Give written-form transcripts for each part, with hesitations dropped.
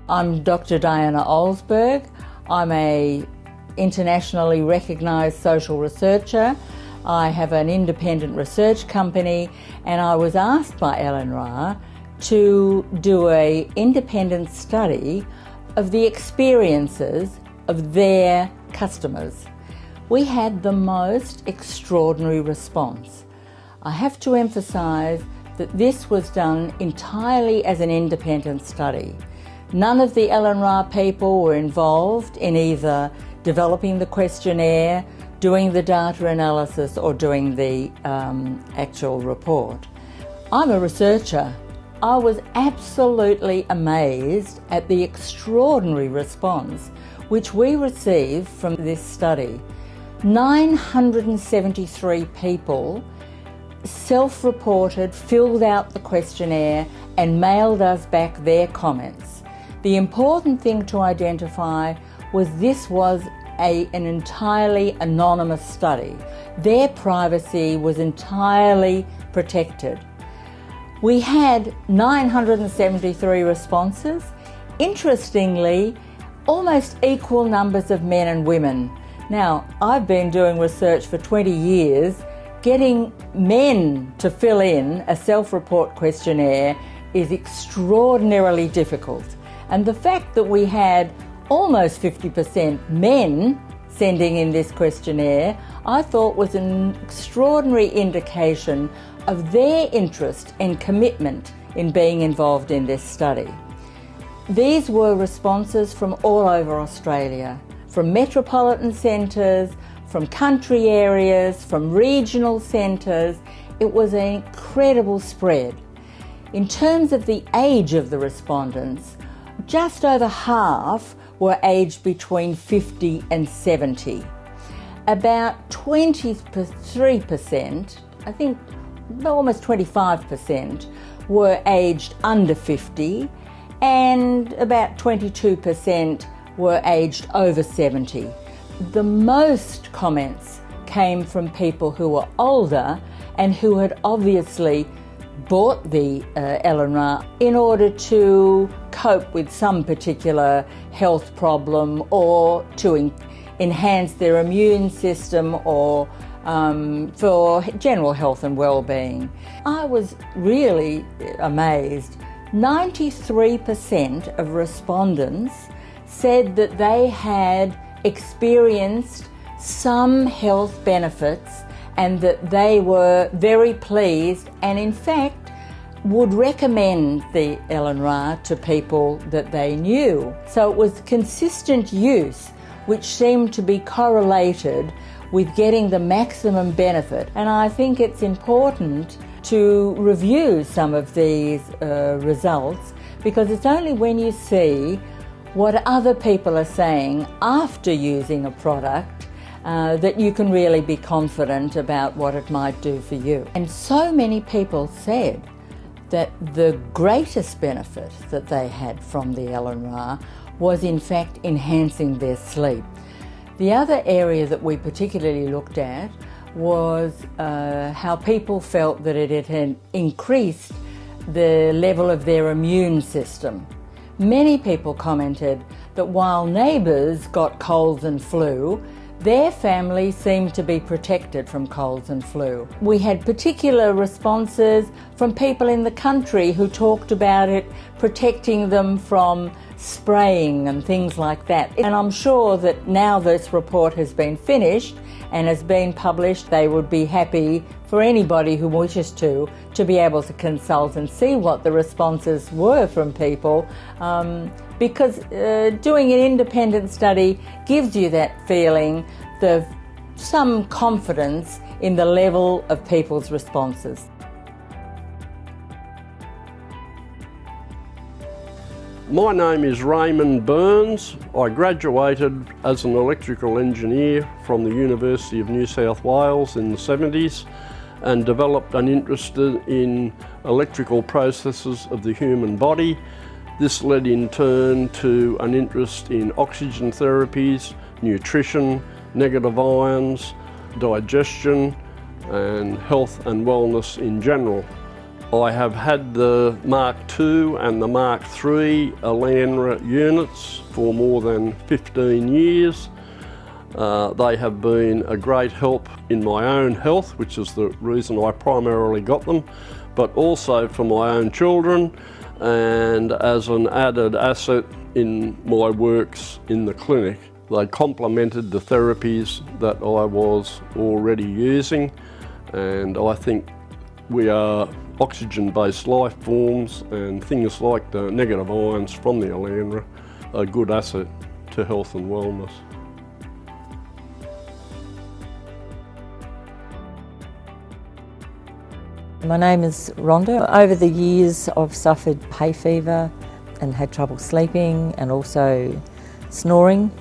I'm Dr. Diana Oldsberg. I'm an internationally recognised social researcher. I have an independent research company, and I was asked by Elanra to do an independent study of the experiences of their customers. We had the most extraordinary response. I have to emphasise that this was done entirely as an independent study. None of the Elanra people were involved in either developing the questionnaire, doing the data analysis, or doing the actual report. I'm a researcher. I was absolutely amazed at the extraordinary response which we received from this study. 973 people self-reported, filled out the questionnaire and mailed us back their comments. The important thing to identify was this was an entirely anonymous study. Their privacy was entirely protected. We had 973 responses. Interestingly, almost equal numbers of men and women. Now, I've been doing research for 20 years. Getting men to fill in a self-report questionnaire is extraordinarily difficult. And the fact that we had almost 50% men sending in this questionnaire, I thought was an extraordinary indication of their interest and commitment in being involved in this study. These were responses from all over Australia, from metropolitan centres, from country areas, from regional centres. It was an incredible spread. In terms of the age of the respondents, just over half were aged between 50 and 70. About 23%, I think almost 25%, were aged under 50, and about 22% were aged over 70. The most comments came from people who were older and who had obviously bought the Elanra in order to cope with some particular health problem, or to enhance their immune system, or for general health and well-being. I was really amazed. 93% of respondents said that they had experienced some health benefits and that they were very pleased, and in fact would recommend the Elanra to people that they knew. So it was consistent use which seemed to be correlated with getting the maximum benefit. And I think it's important to review some of these results, because it's only when you see what other people are saying after using a product that you can really be confident about what it might do for you. And so many people said that the greatest benefit that they had from the Elanra was in fact enhancing their sleep. The other area that we particularly looked at was how people felt that it had increased the level of their immune system. Many people commented that while neighbours got colds and flu, their family seemed to be protected from colds and flu. We had particular responses from people in the country who talked about it protecting them from spraying and things like that. And I'm sure that now this report has been finished and has been published, they would be happy for anybody who wishes to be able to consult and see what the responses were from people, because doing an independent study gives you that feeling, some confidence in the level of people's responses. My name is Raymond Burns. I graduated as an electrical engineer from the University of New South Wales in the 70s and developed an interest in electrical processes of the human body. This led in turn to an interest in oxygen therapies, nutrition, negative ions, digestion, and health and wellness in general. I have had the Mark II and the Mark III Elanra units for more than 15 years. They have been a great help in my own health, which is the reason I primarily got them, but also for my own children and as an added asset in my works in the clinic. They complemented the therapies that I was already using, and I think we are oxygen-based life forms, and things like the negative ions from the Elanra are a good asset to health and wellness. My name is Rhonda. Over the years I've suffered hay fever and had trouble sleeping and also snoring.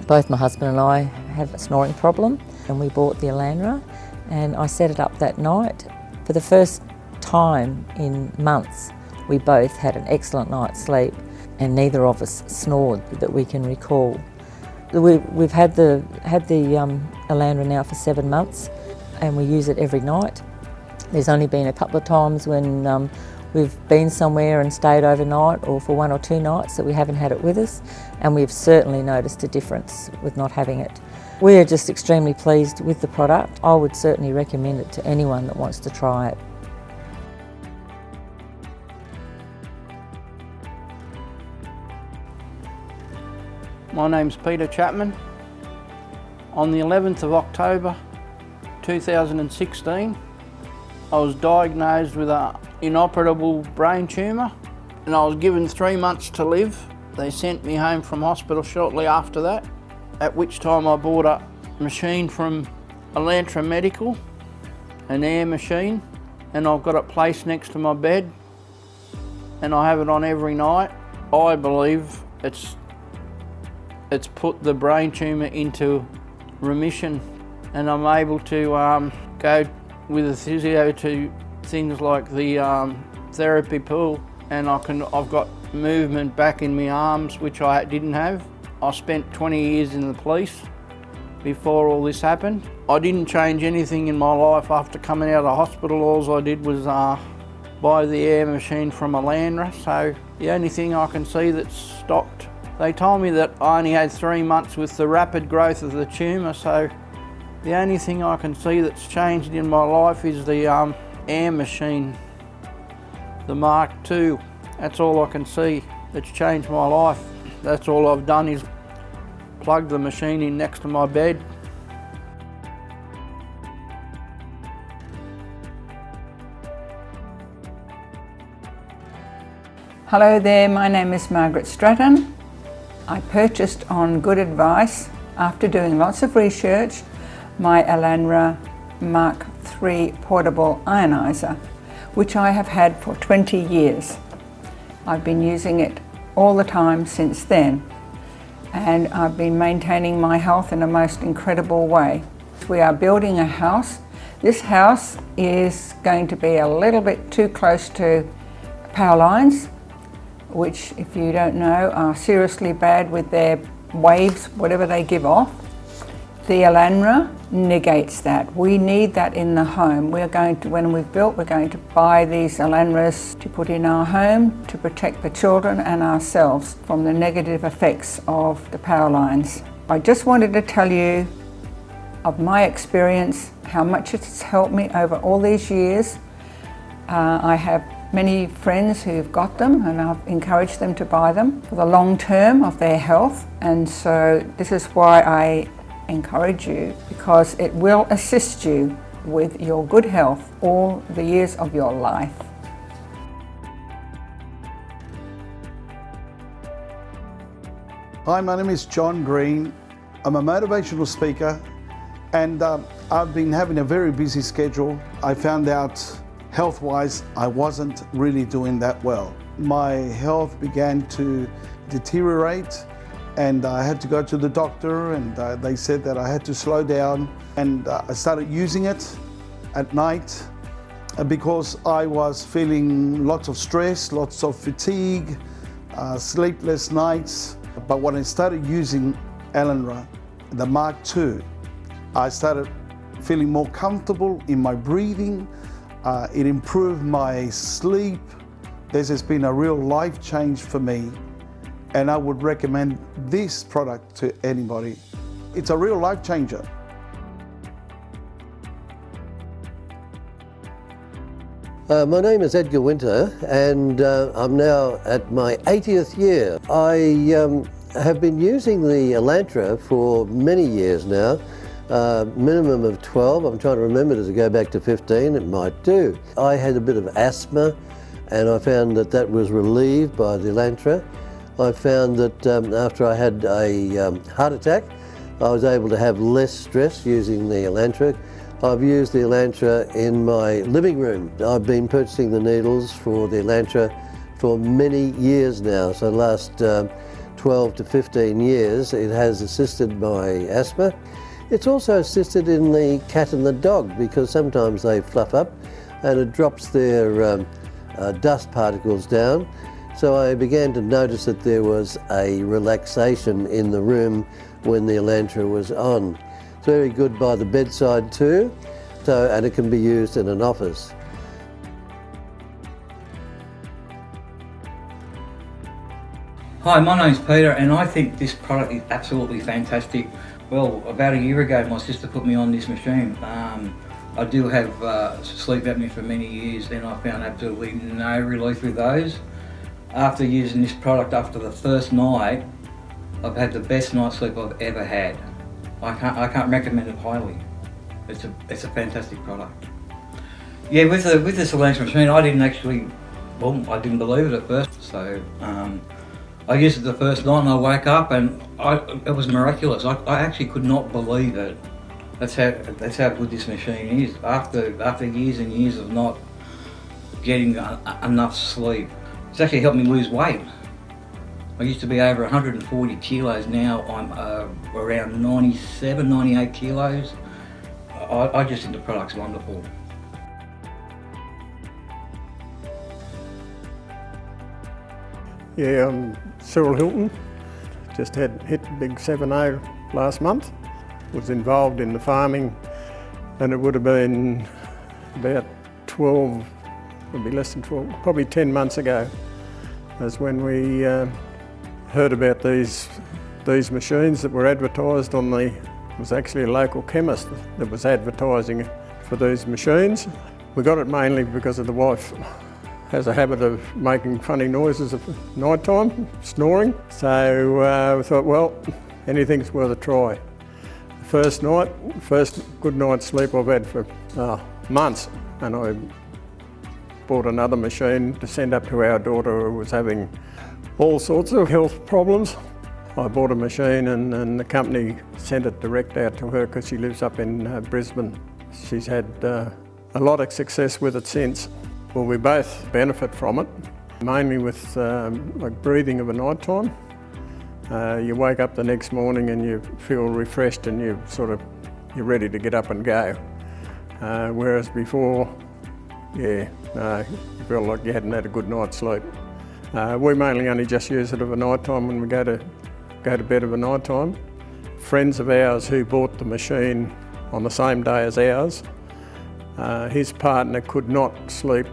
Both my husband and I have a snoring problem, and we bought the Elanra, and I set it up that night. For the first time in months we both had an excellent night's sleep, and neither of us snored that we can recall. We've had the Elanra now for 7 months, and we use it every night. There's only been a couple of times when we've been somewhere and stayed overnight, or for 1 or 2 nights, that we haven't had it with us, and we've certainly noticed a difference with not having it. We're just extremely pleased with the product. I would certainly recommend it to anyone that wants to try it. My name's Peter Chapman. On the 11th of October 2016, I was diagnosed with an inoperable brain tumour, and I was given 3 months to live. They sent me home from hospital shortly after that, at which time I bought a machine from Elanra MkII, an air machine, and I've got it placed next to my bed, and I have it on every night. I believe it's put the brain tumour into remission, and I'm able to go with a physio to things like the therapy pool, and I've got movement back in my arms, which I didn't have. I spent 20 years in the police before all this happened. I didn't change anything in my life after coming out of hospital. All I did was buy the air machine from Elanra, so the only thing I can see that's stopped. They told me that I only had 3 months with the rapid growth of the tumour, so the only thing I can see that's changed in my life is the air machine, the Mark II. That's all I can see that's changed my life. That's all I've done is plug the machine in next to my bed. Hello there, my name is Margaret Stratton. I purchased on good advice, after doing lots of research, my Elanra Mark III portable ioniser, which I have had for 20 years. I've been using it all the time since then, and I've been maintaining my health in a most incredible way. We are building a house. This house is going to be a little bit too close to power lines, which, if you don't know, are seriously bad with their waves, whatever they give off. The Elanra negates that. We need that in the home. When we've built, we're going to buy these Elanras to put in our home to protect the children and ourselves from the negative effects of the power lines. I just wanted to tell you of my experience, how much it's helped me over all these years. I have many friends who've got them, and I've encouraged them to buy them for the long term of their health, and so this is why I encourage you, because it will assist you with your good health all the years of your life. Hi, my name is John Green. I'm a motivational speaker, and I've been having a very busy schedule. I found out health-wise I wasn't really doing that well. My health began to deteriorate, and I had to go to the doctor, and they said that I had to slow down, and I started using it at night because I was feeling lots of stress, lots of fatigue, sleepless nights. But when I started using Elanra, the Mark II, I started feeling more comfortable in my breathing. It improved my sleep. This has been a real life change for me, and I would recommend this product to anybody. It's a real life changer. My name is Edgar Winter, and I'm now at my 80th year. I have been using the Elanra for many years now, minimum of 12. I'm trying to remember, does it go back to 15? It might do. I had a bit of asthma, and I found that that was relieved by the Elanra. I found that after I had a heart attack, I was able to have less stress using the Elanra. I've used the Elanra in my living room. I've been purchasing the needles for the Elanra for many years now, so the last 12 to 15 years. It has assisted my asthma. It's also assisted in the cat and the dog, because sometimes they fluff up and it drops their dust particles down. So I began to notice that there was a relaxation in the room when the Elanra was on. It's very good by the bedside too, and it can be used in an office. Hi, my name's Peter, and I think this product is absolutely fantastic. Well, about a year ago, my sister put me on this machine. I do have sleep apnea for many years, and I found absolutely no relief with those. After using this product, after the first night, I've had the best night's sleep I've ever had. I can't recommend it highly. It's a fantastic product. Yeah, with this Elanra machine, I didn't believe it at first. So I used it the first night, and I woke up, and it was miraculous. I actually could not believe it. That's how good this machine is. After years and years of not getting enough sleep, it's actually helped me lose weight. I used to be over 140 kilos, now I'm around 97, 98 kilos. I just think the product's wonderful. Yeah, I'm Cyril Hilton. Just hit the big 7-0 last month. Was involved in the farming, and it would have been about 12, would be less than 12, probably 10 months ago, is when we heard about these machines that were advertised on it was actually a local chemist that was advertising for these machines. We got it mainly because the wife has a habit of making funny noises at night time, snoring. So we thought, well, anything's worth a try. First good night's sleep I've had for months, and I bought another machine to send up to our daughter who was having all sorts of health problems. I bought a machine, and the company sent it direct out to her because she lives up in Brisbane. She's had a lot of success with it since. Well, we both benefit from it, mainly with like breathing of a night time. You wake up the next morning and you feel refreshed, and you're ready to get up and go. Whereas before, you feel like you hadn't had a good night's sleep. We mainly only just use it of a night time when we go to bed of a night time. Friends of ours who bought the machine on the same day as ours, his partner could not sleep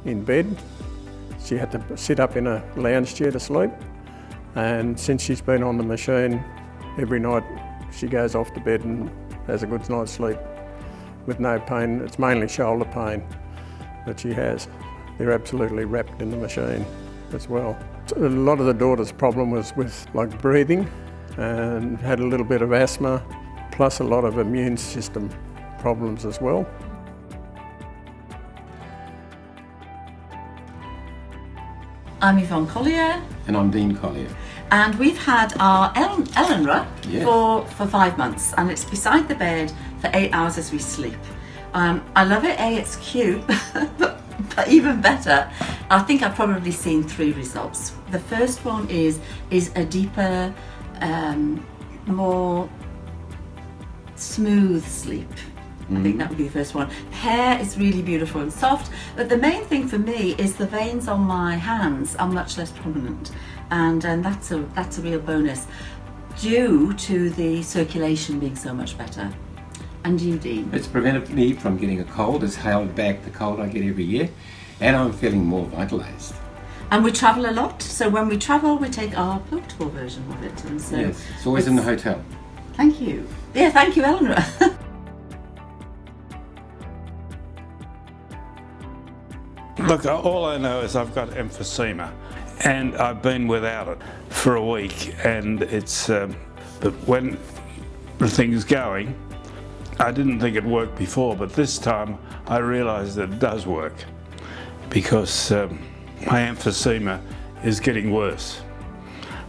in bed. She had to sit up in a lounge chair to sleep. And since she's been on the machine, every night she goes off to bed and has a good night's sleep with no pain. It's mainly shoulder pain that she has. They're absolutely wrapped in the machine as well. A lot of the daughter's problem was with like breathing, and had a little bit of asthma, plus a lot of immune system problems as well. I'm Yvonne Collier. And I'm Dean Collier. And we've had our Elanra for 5 months, and it's beside the bed for 8 hours as we sleep. I love it. It's cute, but even better, I think I've probably seen 3 results. The first one is a deeper, more smooth sleep. I think that would be the first one. Hair is really beautiful and soft, but the main thing for me is the veins on my hands are much less prominent, and that's a real bonus due to the circulation being so much better. And you, Dean? It's prevented me from getting a cold. It's held back the cold I get every year, and I'm feeling more vitalised. And we travel a lot, so when we travel we take our portable version of it. And so Yes, it's always in the hotel. Thank you. Yeah, thank you, Elanra. Look, all I know is I've got emphysema, and I've been without it for a week, and it's, but when the thing's going, I didn't think it worked before, but this time I realised that it does work, because my emphysema is getting worse.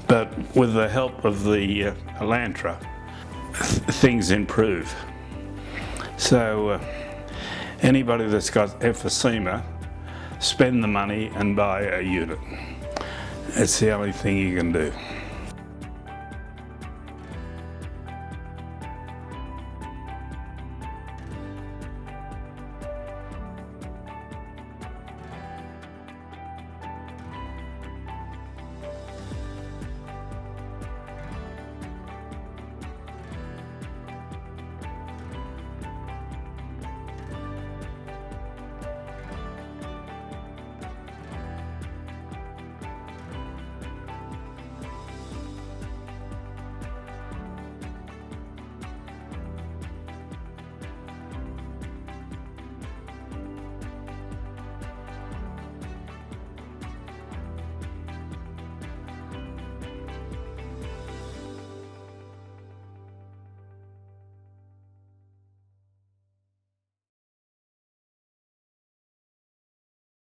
But with the help of the Elanra, things improve. So anybody that's got emphysema, spend the money and buy a unit. It's the only thing you can do.